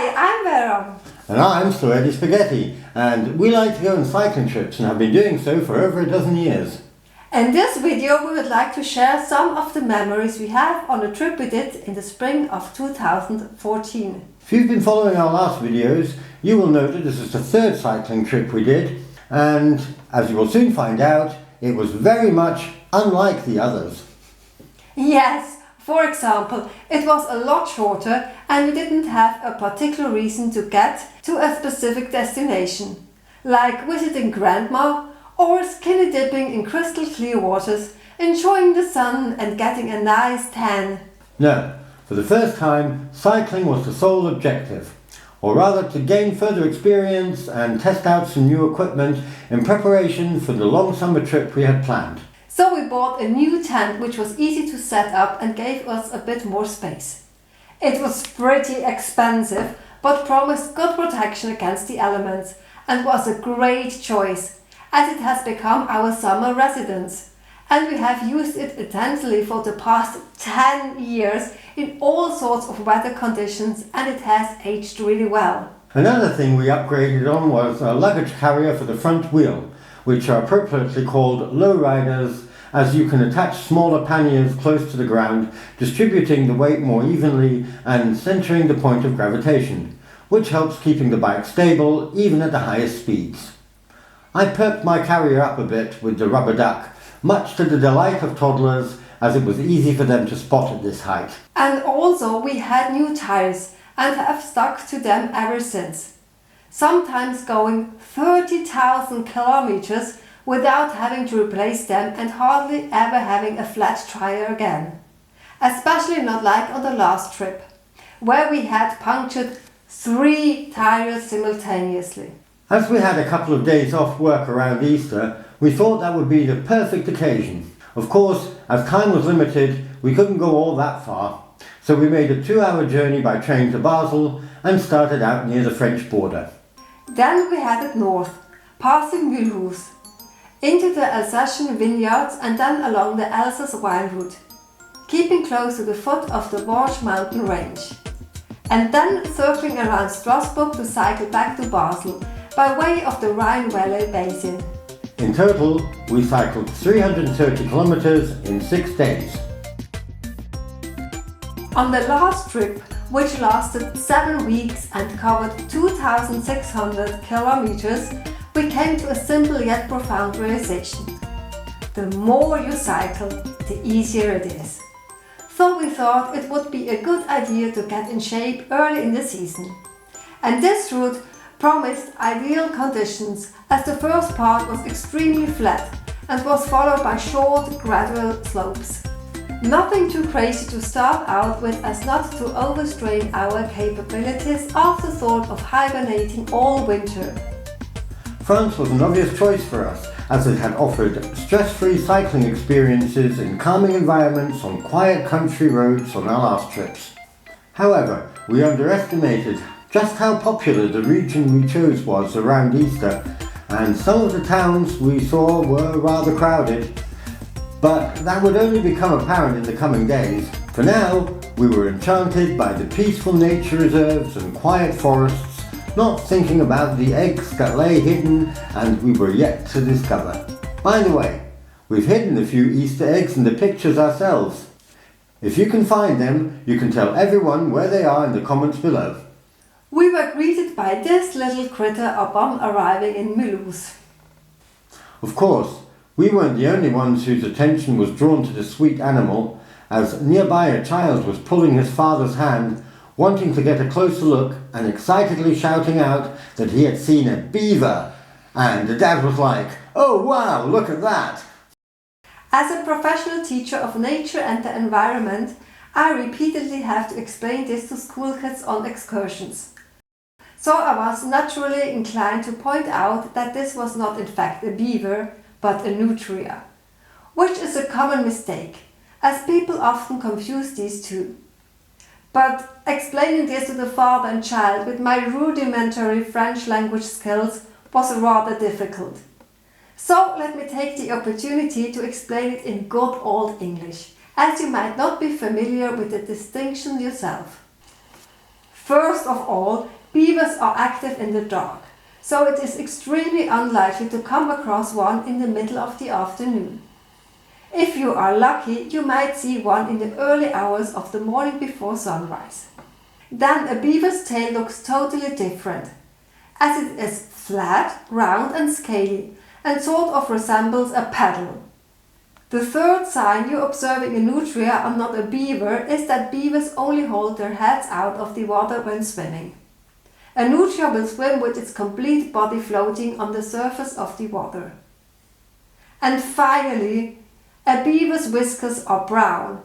Hi, I'm Vera. And I'm Sloetti Spaghetti, and we like to go on cycling trips and have been doing so for over a dozen years. In this video we would like to share some of the memories we have on a trip we did in the spring of 2014. If you've been following our last videos, you will note that this is the third cycling trip we did, and as you will soon find out, it was very much unlike the others. Yes, for example, it was a lot shorter and we didn't have a particular reason to get to a specific destination, like visiting grandma or skinny dipping in crystal clear waters, enjoying the sun and getting a nice tan. No, for the first time, cycling was the sole objective, or rather to gain further experience and test out some new equipment in preparation for the long summer trip we had planned. So we bought a new tent which was easy to set up and gave us a bit more space. It was pretty expensive but promised good protection against the elements and was a great choice as it has become our summer residence and we have used it intensely for the past 10 years in all sorts of weather conditions and it has aged really well. Another thing we upgraded on was a luggage carrier for the front wheel, which are appropriately called lowriders, as you can attach smaller panniers close to the ground, distributing the weight more evenly and centering the point of gravitation, which helps keeping the bike stable even at the highest speeds. I perked my carrier up a bit with the rubber duck, much to the delight of toddlers, as it was easy for them to spot at this height. And also we had new tires and have stuck to them ever since, sometimes going 30,000 kilometers without having to replace them and hardly ever having a flat tire again. Especially not like on the last trip, where we had punctured 3 tires simultaneously. As we had a couple of days off work around Easter, we thought that would be the perfect occasion. Of course, as time was limited, we couldn't go all that far, so we made a 2-hour journey by train to Basel and started out near the French border. Then we headed north, passing Mulhouse, into the Alsatian vineyards and then along the Alsace wine route, keeping close to the foot of the Vauban mountain range. And then circling around Strasbourg to cycle back to Basel by way of the Rhine Valley basin. In total, we cycled 330 kilometers in 6 days. On the last trip, which lasted 7 weeks and covered 2,600 kilometers, we came to a simple yet profound realization. The more you cycle, the easier it is. So we thought it would be a good idea to get in shape early in the season. And this route promised ideal conditions as the first part was extremely flat and was followed by short, gradual slopes. Nothing too crazy to start out with as not to overstrain our capabilities after thought of hibernating all winter. France was an obvious choice for us, as it had offered stress-free cycling experiences in calming environments on quiet country roads on our last trips. However, we underestimated just how popular the region we chose was around Easter, and some of the towns we saw were rather crowded. But that would only become apparent in the coming days. For now, we were enchanted by the peaceful nature reserves and quiet forests, not thinking about the eggs that lay hidden and we were yet to discover. By the way, we've hidden a few Easter eggs in the pictures ourselves. If you can find them, you can tell everyone where they are in the comments below. We were greeted by this little critter upon arriving in Mulhouse. Of course, we weren't the only ones whose attention was drawn to the sweet animal, as nearby a child was pulling his father's hand, wanting to get a closer look and excitedly shouting out that he had seen a beaver. And the dad was like, "Oh wow, look at that!" As a professional teacher of nature and the environment, I repeatedly have to explain this to school kids on excursions. So I was naturally inclined to point out that this was not in fact a beaver, but a nutria, which is a common mistake, as people often confuse these two. But explaining this to the father and child with my rudimentary French language skills was rather difficult. So let me take the opportunity to explain it in good old English, as you might not be familiar with the distinction yourself. First of all, beavers are active in the dark, so it is extremely unlikely to come across one in the middle of the afternoon. If you are lucky, you might see one in the early hours of the morning before sunrise. Then a beaver's tail looks totally different, as it is flat, round and scaly, and sort of resembles a paddle. The third sign you're observing a nutria and not a beaver is that beavers only hold their heads out of the water when swimming. A nutria will swim with its complete body floating on the surface of the water. And finally, a beaver's whiskers are brown,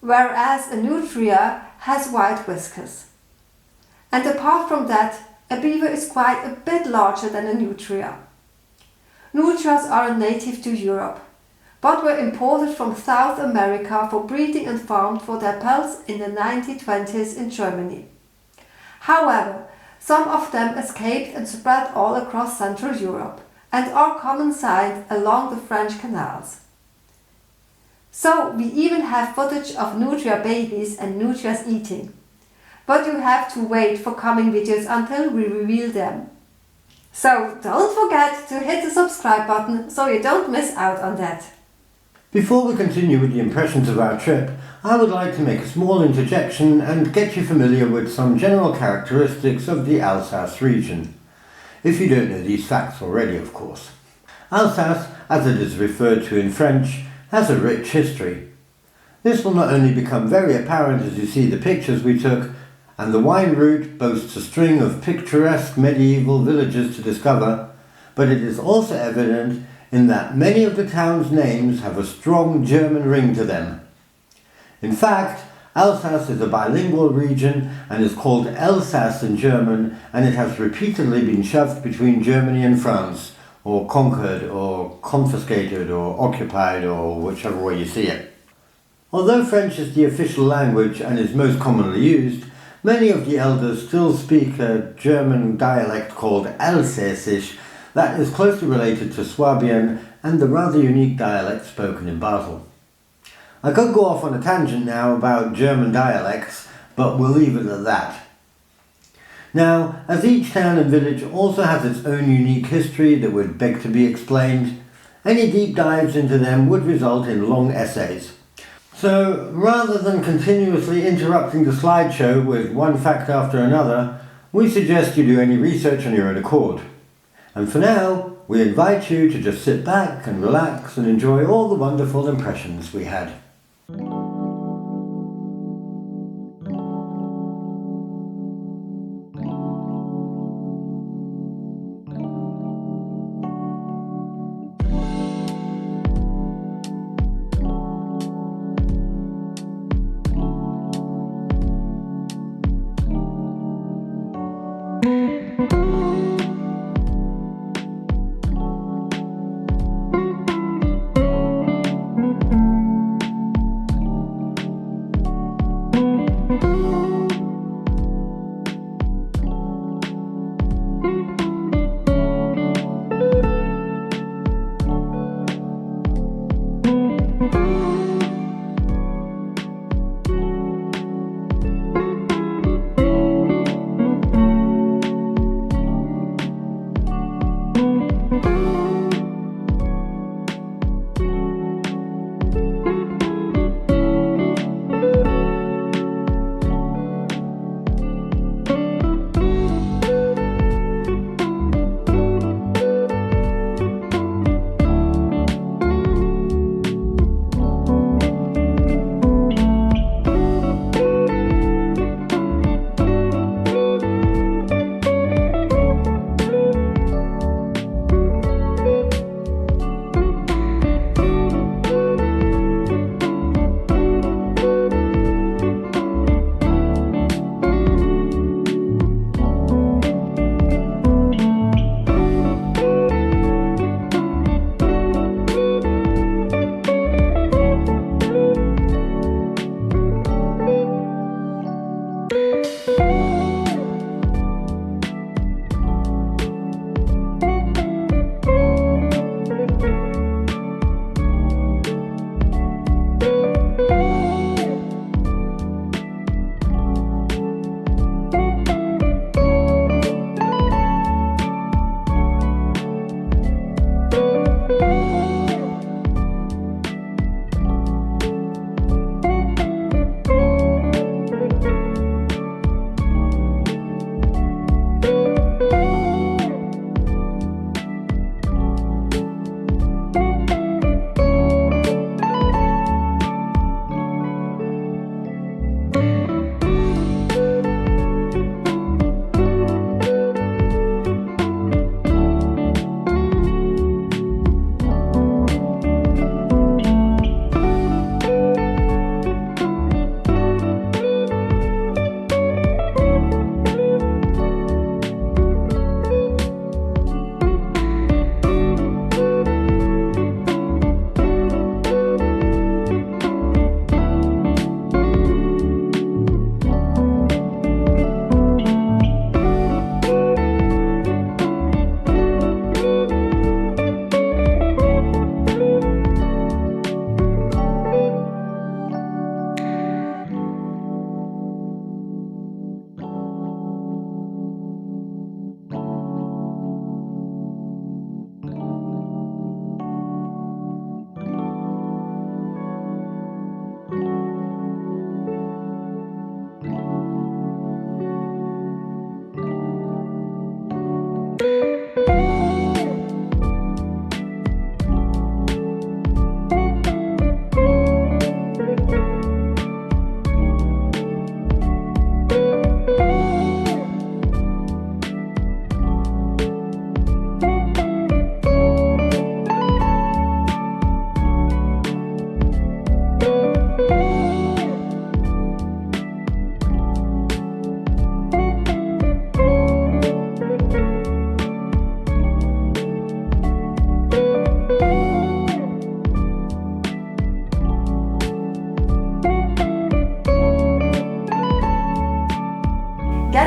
whereas a nutria has white whiskers. And apart from that, a beaver is quite a bit larger than a nutria. Nutrias are native to Europe, but were imported from South America for breeding and farmed for their pelts in the 1920s in Germany. However, some of them escaped and spread all across Central Europe and are common sight along the French canals. So we even have footage of nutria babies and nutrias eating. But you have to wait for coming videos until we reveal them. So don't forget to hit the subscribe button so you don't miss out on that. Before we continue with the impressions of our trip, I would like to make a small interjection and get you familiar with some general characteristics of the Alsace region. If you don't know these facts already, of course. Alsace, as it is referred to in French, has a rich history. This will not only become very apparent as you see the pictures we took, and the wine route boasts a string of picturesque medieval villages to discover, but it is also evident in that many of the town's names have a strong German ring to them. In fact, Alsace is a bilingual region and is called Alsace in German, and it has repeatedly been shoved between Germany and France, or conquered, or confiscated, or occupied, or whichever way you see it. Although French is the official language and is most commonly used, many of the elders still speak a German dialect called Alsacisch that is closely related to Swabian and the rather unique dialect spoken in Basel. I could go off on a tangent now about German dialects, but we'll leave it at that. Now, as each town and village also has its own unique history that would beg to be explained, any deep dives into them would result in long essays. So, rather than continuously interrupting the slideshow with one fact after another, we suggest you do any research on your own accord. And for now, we invite you to just sit back and relax and enjoy all the wonderful impressions we had.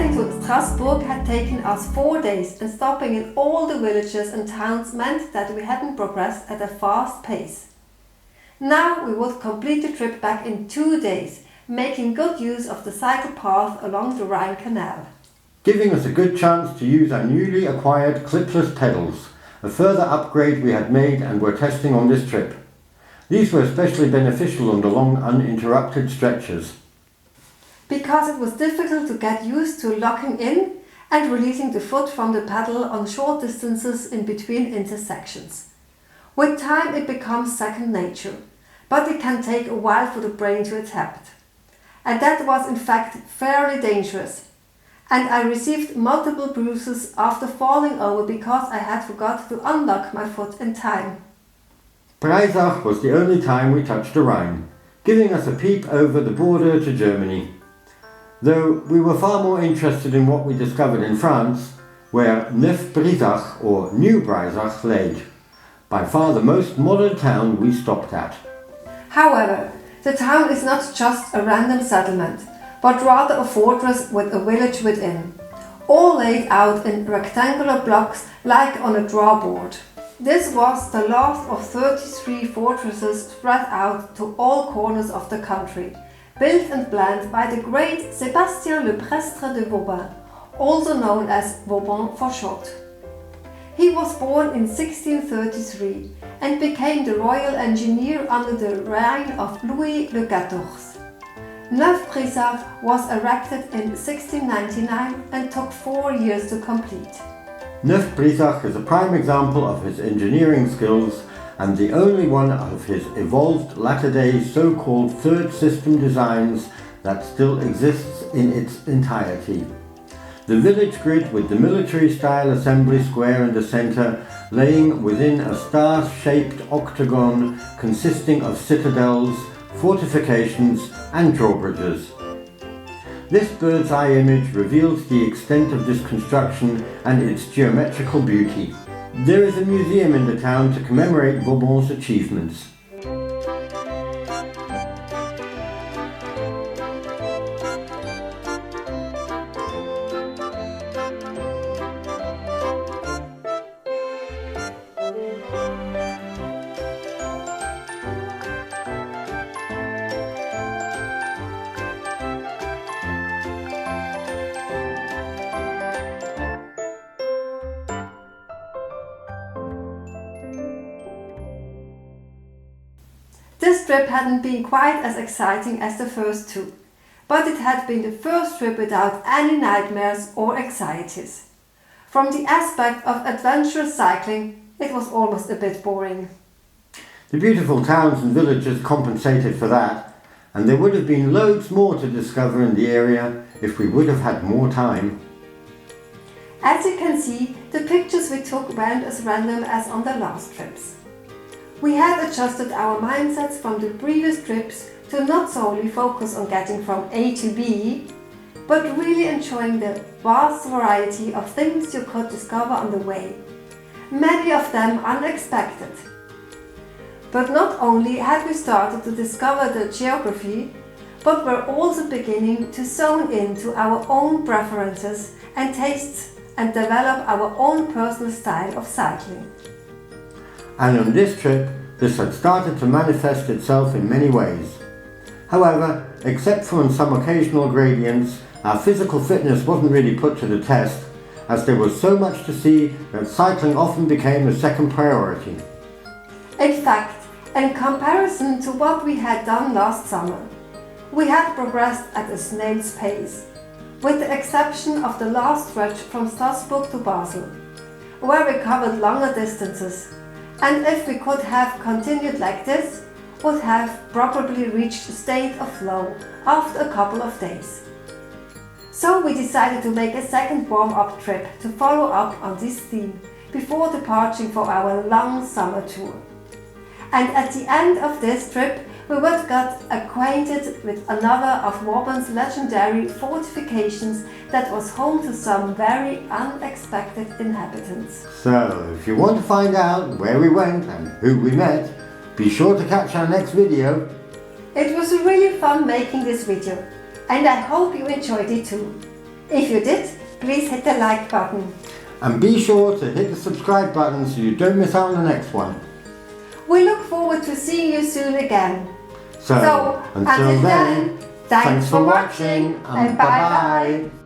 Getting to Strasbourg had taken us 4 days, and stopping in all the villages and towns meant that we hadn't progressed at a fast pace. Now we would complete the trip back in 2 days, making good use of the cycle path along the Rhine Canal. Giving us a good chance to use our newly acquired clipless pedals, a further upgrade we had made and were testing on this trip. These were especially beneficial on the long uninterrupted stretches. Because it was difficult to get used to locking in and releasing the foot from the pedal on short distances in between intersections. With time it becomes second nature, but it can take a while for the brain to adapt. And that was in fact fairly dangerous. And I received multiple bruises after falling over because I had forgot to unlock my foot in time. Brisach was the only time we touched the Rhine, giving us a peep over the border to Germany. Though we were far more interested in what we discovered in France, where Neuf-Brisach or New Brisach lay, by far the most modern town we stopped at. However, the town is not just a random settlement, but rather a fortress with a village within, all laid out in rectangular blocks like on a drawboard. This was the last of 33 fortresses spread out to all corners of the country, built and planned by the great Sébastien le Prestre de Vauban, also known as Vauban for short. He was born in 1633 and became the royal engineer under the reign of Louis XIV. Neuf-Brisach was erected in 1699 and took 4 years to complete. Neuf-Brisach is a prime example of his engineering skills and the only one of his evolved latter-day so-called third system designs that still exists in its entirety. The village grid with the military-style assembly square in the centre laying within a star-shaped octagon consisting of citadels, fortifications and drawbridges. This bird's eye image reveals the extent of this construction and its geometrical beauty. There is a museum in the town to commemorate Vauban's achievements. This trip hadn't been quite as exciting as the first two, but it had been the first trip without any nightmares or anxieties. From the aspect of adventurous cycling, it was almost a bit boring. The beautiful towns and villages compensated for that, and there would have been loads more to discover in the area if we would have had more time. As you can see, the pictures we took weren't as random as on the last trips. We had adjusted our mindsets from the previous trips to not solely focus on getting from A to B, but really enjoying the vast variety of things you could discover on the way, many of them unexpected. But not only had we started to discover the geography, but were also beginning to zone into our own preferences and tastes and develop our own personal style of cycling. And on this trip, this had started to manifest itself in many ways. However, except for on some occasional gradients, our physical fitness wasn't really put to the test, as there was so much to see that cycling often became a second priority. In fact, in comparison to what we had done last summer, we had progressed at a snail's pace, with the exception of the last stretch from Strasbourg to Basel, where we covered longer distances, and if we could have continued like this, would have probably reached a state of flow after a couple of days. So we decided to make a second warm-up trip to follow up on this theme before departing for our long summer tour. And at the end of this trip, we would get acquainted with another of Vauban's legendary fortifications that was home to some very unexpected inhabitants. So, if you want to find out where we went and who we met, be sure to catch our next video. It was really fun making this video, and I hope you enjoyed it too. If you did, please hit the like button. And be sure to hit the subscribe button so you don't miss out on the next one. We look forward to seeing you soon again. So until then, thanks for watching and bye bye.